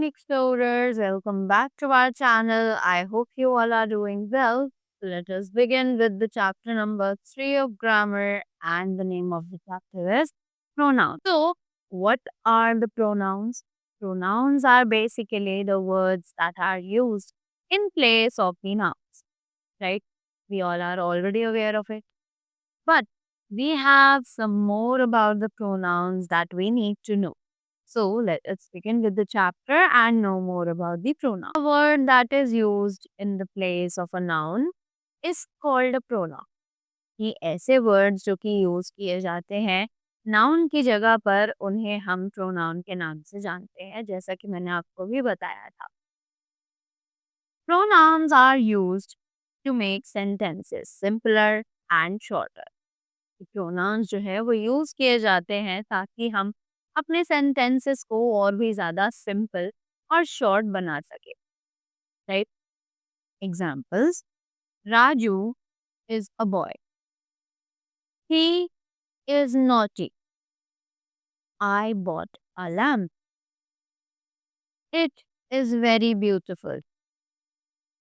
explorers, welcome back to our channel. I hope you all are doing well. Let us begin with the chapter number 3 of grammar, and the name of the chapter is pronouns. So, what are the pronouns? Pronouns are basically the words that are used in place of the nouns, right? We all are already aware of it. But we have some more about the pronouns that we need to know. So let us begin with the chapter and know more about the pronoun. A word that is used in the place of a noun is called a pronoun. ये ऐसे words जो कि use किए जाते हैं noun की जगह पर उन्हें हम प्रोनाउन के नाम से जानते हैं, जैसा कि मैंने आपको भी बताया था. Pronouns are used to make sentences simpler and shorter. Pronouns जो है वो यूज किए जाते हैं ताकि हम अपने सेंटेंसेस को और भी ज्यादा सिंपल और शॉर्ट बना सके, right. Examples: Raju is a boy, he is naughty, I bought a lamp, it is very beautiful,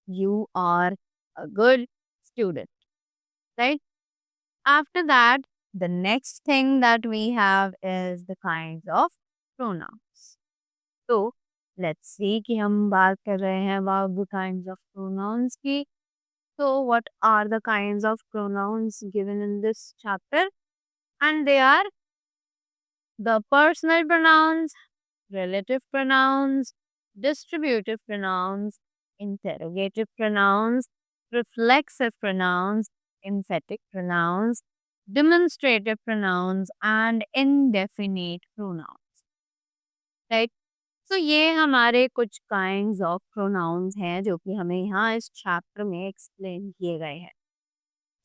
you are a good student, right. After that, the next thing that we have is the kinds of pronouns. So, let's see कि हम बात कर रहे हैं about the kinds of pronouns की. So, what are the kinds of pronouns given in this chapter? And they are the personal pronouns, relative pronouns, distributive pronouns, interrogative pronouns, reflexive pronouns, emphatic pronouns, demonstrative pronouns, and indefinite pronouns. Right? तो ये हमारे कुछ kinds of pronouns हैं जो कि हमें यहाँ इस चैप्टर में एक्सप्लेन किए गए हैं.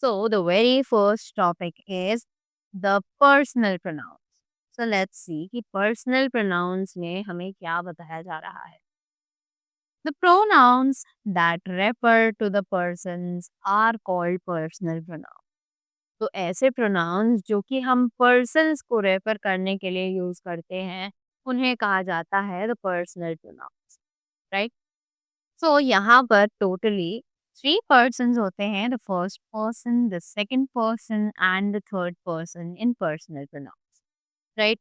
So the very first topic is the personal pronouns. So let's see कि पर्सनल प्रोनाउंस में हमें क्या बताया जा रहा है. The pronouns that refer to the persons are called personal pronoun. तो ऐसे प्रोनाउंस जो कि हम पर्सन्स को रेफर करने के लिए यूज करते हैं उन्हें कहा जाता है the personal pronouns, right. So यहाँ पर टोटली 3 पर्सन्स होते हैं: the first person, the second person and the third person in personal pronouns, right.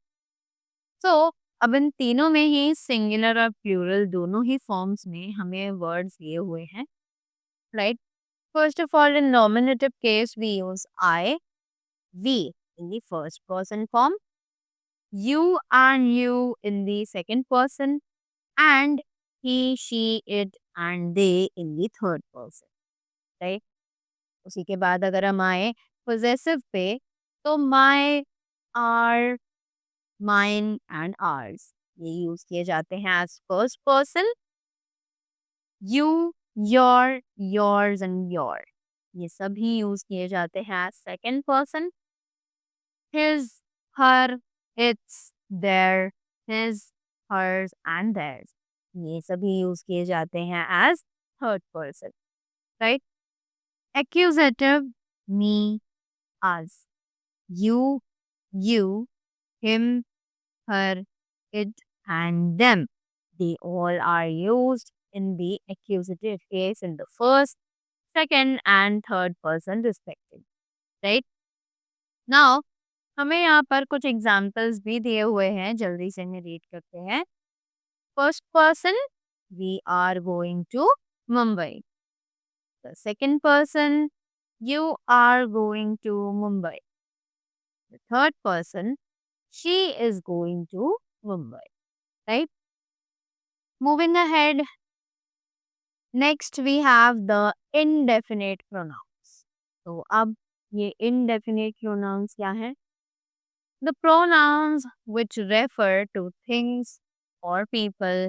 So अब इन तीनों में ही सिंगुलर और प्लूरल दोनों ही फॉर्म्स में हमें वर्ड्स दिए हुए हैं, right. First of all, in nominative case, we use I, we in the first person form, you and you in the second person, and he, she, it and they in the third person, right? उसी के बाद अगर हम आए possessive पे तो my, our, mine and ours ये use किए जाते हैं as first person. You, your, yours and your ये सभी यूज किए जाते हैं as second person. His, her, its, their, his, hers and theirs ये सभी यूज किए जाते हैं as third person, right. Accusative: me, us, you, him, her, it and them they all are used in the accusative case in the first, second and third person respectively, right. Now हमें यहाँ पर कुछ examples भी दिए हुए हैं, जल्दी से मैं रीड करते हैं. First person, we are going to Mumbai. The second person, you are going to Mumbai. The third person, she is going to Mumbai, right. Moving ahead, next we have the indefinite pronouns. तो अब ये इनडेफिनेट प्रोनाउंस क्या है? The pronouns which refer to things or people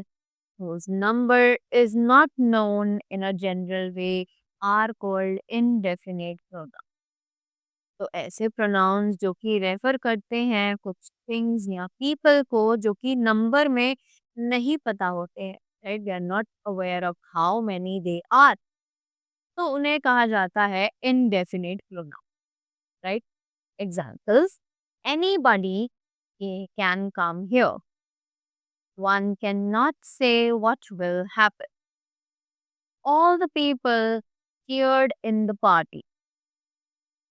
whose number is not known in a general way are called indefinite pronouns. तो ऐसे pronouns जो कि refer करते हैं कुछ things या people को जो कि नंबर में नहीं पता होते हैं, right? They are not aware of how many they are. तो उन्हें कहा जाता है indefinite pronoun, right? Examples: anybody can come here. one cannot say what will happen. All the people cheered in the party.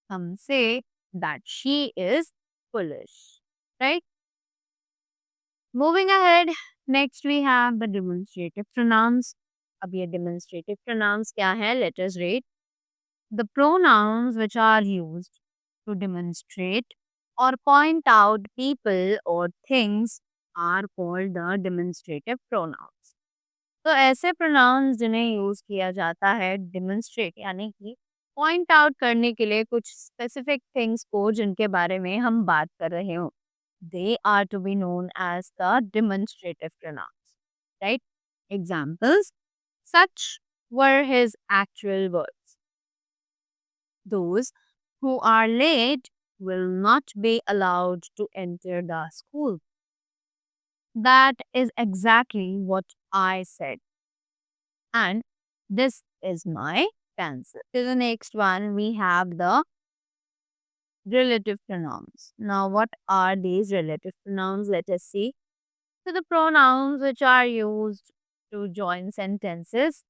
Some say that she is foolish. Right? Moving ahead, next we have the demonstrative pronouns. अब ये demonstrative pronouns क्या है? Let us read. The pronouns which are used to demonstrate or point out people or things are called the demonstrative pronouns. तो ऐसे pronouns जिन्हें use किया जाता है demonstrate यानी कि point out करने के लिए कुछ specific things को जिनके बारे में हम बात कर रहे हो. They are to be known as the demonstrative pronouns. Right? Examples. Such were his actual words. Those who are late will not be allowed to enter the school. That is exactly what I said. And this is my pencil. To the next one, we have the relative pronouns. Now, what are these relative pronouns? Let us see. So, the pronouns which are used to join sentences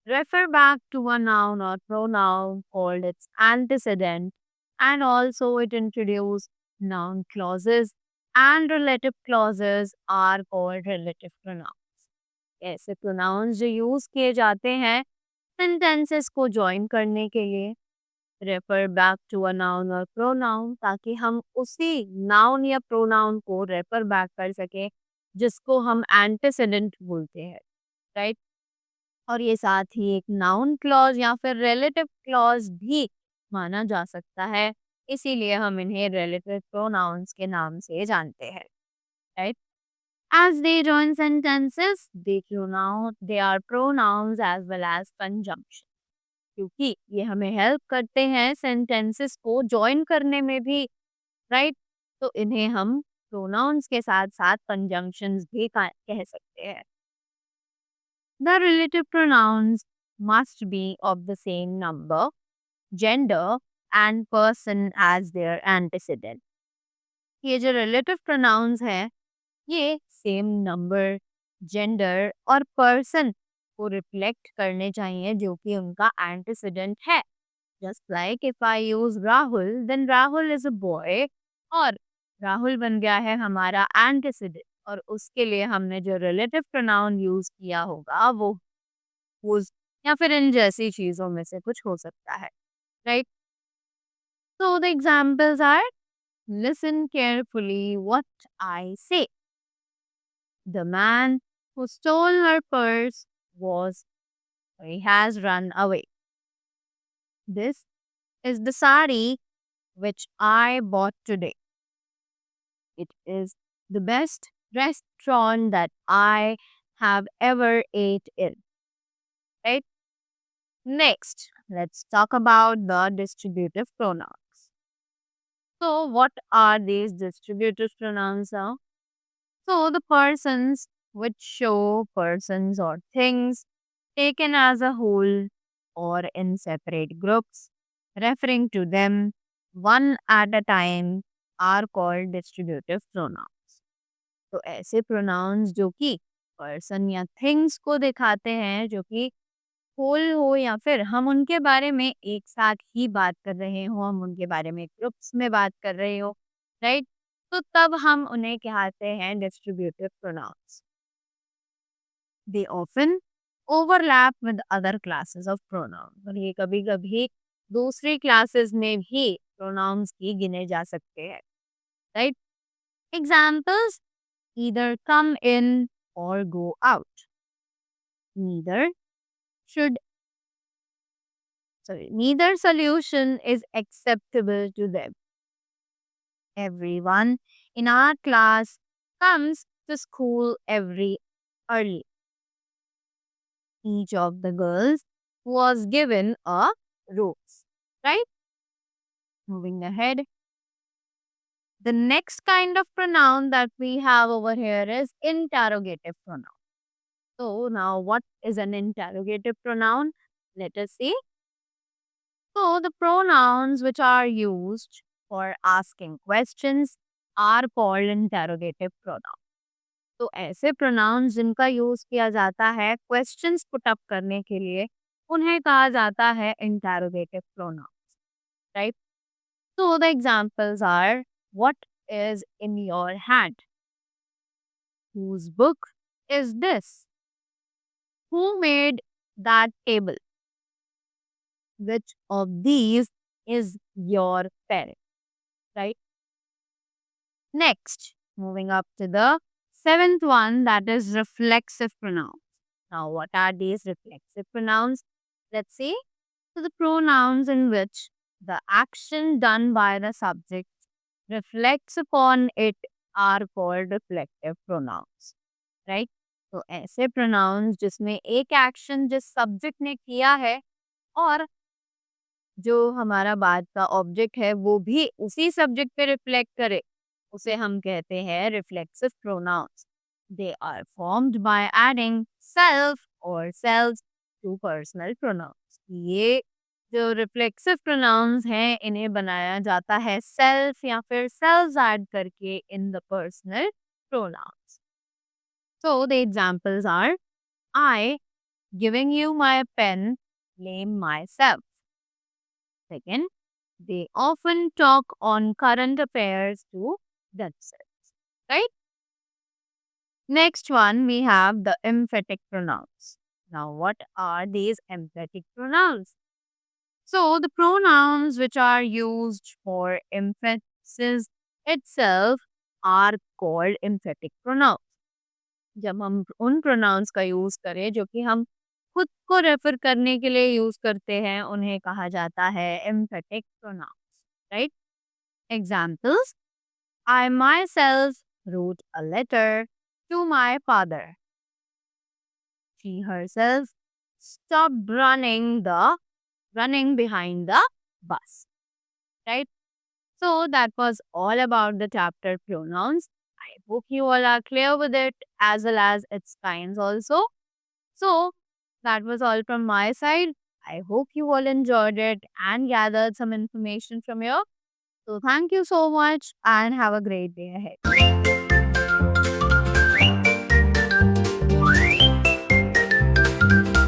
refer back to a noun or pronoun called its antecedent, and also it introduce noun clauses, and relative clauses are called relative pronouns. ऐसे pronouns जो use किए जाते हैं sentences को join करने के लिए refer back to a noun और प्रोनाउन ताकि हम उसी नाउन या प्रोनाउन को रेफर बैक कर सके जिसको हम एंटेसेडेंट बोलते हैं. राइट? और ये साथ ही एक नाउन क्लॉज या फिर रिलेटिव क्लॉज भी माना जा सकता है, इसीलिए हम इन्हें रिलेटिव प्रोनाउंस के नाम से जानते हैं. Right? As they join sentences, they are pronouns as well as conjunction. क्योंकि ये हमें हेल्प करते हैं सेंटेंसेस को जॉइन करने में भी. राइट? तो इन्हें हम प्रोनाउंस के साथ साथ कंजंक्शंस भी कह सकते हैं. The relative pronouns must be of the same number, gender and person as their antecedent. ये जो relative pronouns हैं ये सेम नंबर, जेंडर और पर्सन को रिफ्लेक्ट करने चाहिए जो कि उनका एंटीसीडेंट है. Just like if I use Rahul then Rahul is a boy और राहुल बन गया है हमारा एंटीसीडेंट, और उसके लिए हमने जो रिलेटिव प्रोनाउन यूज किया होगा वो whose या फिर इन जैसी चीजों में से कुछ हो सकता है. Right? So the examples are listen carefully what I say. The man who stole her purse he has run away. This is the sari which I bought today. It is the best restaurant that I have ever ate in. Right? Next, let's talk about the distributive pronouns. So, what are these distributive pronouns now? So, the persons which show persons or things taken as a whole or in separate groups, referring to them one at a time, are called distributive pronouns. तो ऐसे pronouns जो कि person या things को दिखाते हैं जो कि whole हो या फिर हम उनके बारे में एक साथ ही बात कर रहे हो, हम उनके बारे में ग्रुप्स में बात कर रहे हो. राइट? तो तब हम उन्हें कहते हैं distributive pronouns. They often overlap with other classes of pronouns. और ये कभी कभी दूसरी क्लासेस में भी pronouns की गिने जा सकते हैं. Right? Examples: either come in or go out. Neither should neither solution is acceptable to them. Everyone in our class comes to school every early. Each of the girls was given a rose. Right? Moving ahead. The next kind of pronoun that we have over here is interrogative pronoun. So now what is an interrogative pronoun? Let us see. So the pronouns which are used for asking questions are called interrogative pronouns. तो ऐसे pronounce जिनका use किया जाता है questions put up करने के लिए, उन्हें कहा जाता है interrogative pronouns, right? So the examples are, what is in your hand? Whose book is this? Who made that table? Which of these is your parent? Right? Next, moving up to the seventh one, that is reflexive pronouns. Now, what are these reflexive pronouns? Let's see. So, the pronouns in which the action done by the subject reflects upon it are called reflective pronouns, right? तो ऐसे pronouns जिसमें एक action जिस subject ने किया है और जो हमारा बात का ऑब्जेक्ट है वो भी उसी सब्जेक्ट पे रिफ्लेक्ट करे, उसे हम कहते हैं reflexive pronouns. They are formed by adding self और सेल्स टू पर्सनल प्रोनाउंस. ये जो रिफ्लेक्सिव प्रोनाउंस हैं इन्हें बनाया जाता है सेल्फ या फिर सेल्स ऐड करके in the personal pronouns. So the examples are, I giving you my pen, blame myself. Second, they often talk on current affairs to themselves. Right? Next one, we have the emphatic pronouns. Now, what are these emphatic pronouns? So, the pronouns which are used for emphasis itself are called emphatic pronouns. जब हम उन pronounce का use करें जो कि हम खुद को रेफर करने के लिए यूज करते हैं, उन्हें कहा जाता है emphatic pronouns, right? Examples, I myself wrote a letter to my father. She herself stopped running behind the bus, right? So that was all about the chapter pronouns. I hope you all are clear with it as well as its kinds also. So that was all from my side. I hope you all enjoyed it and gathered some information from here. So thank you so much and have a great day ahead.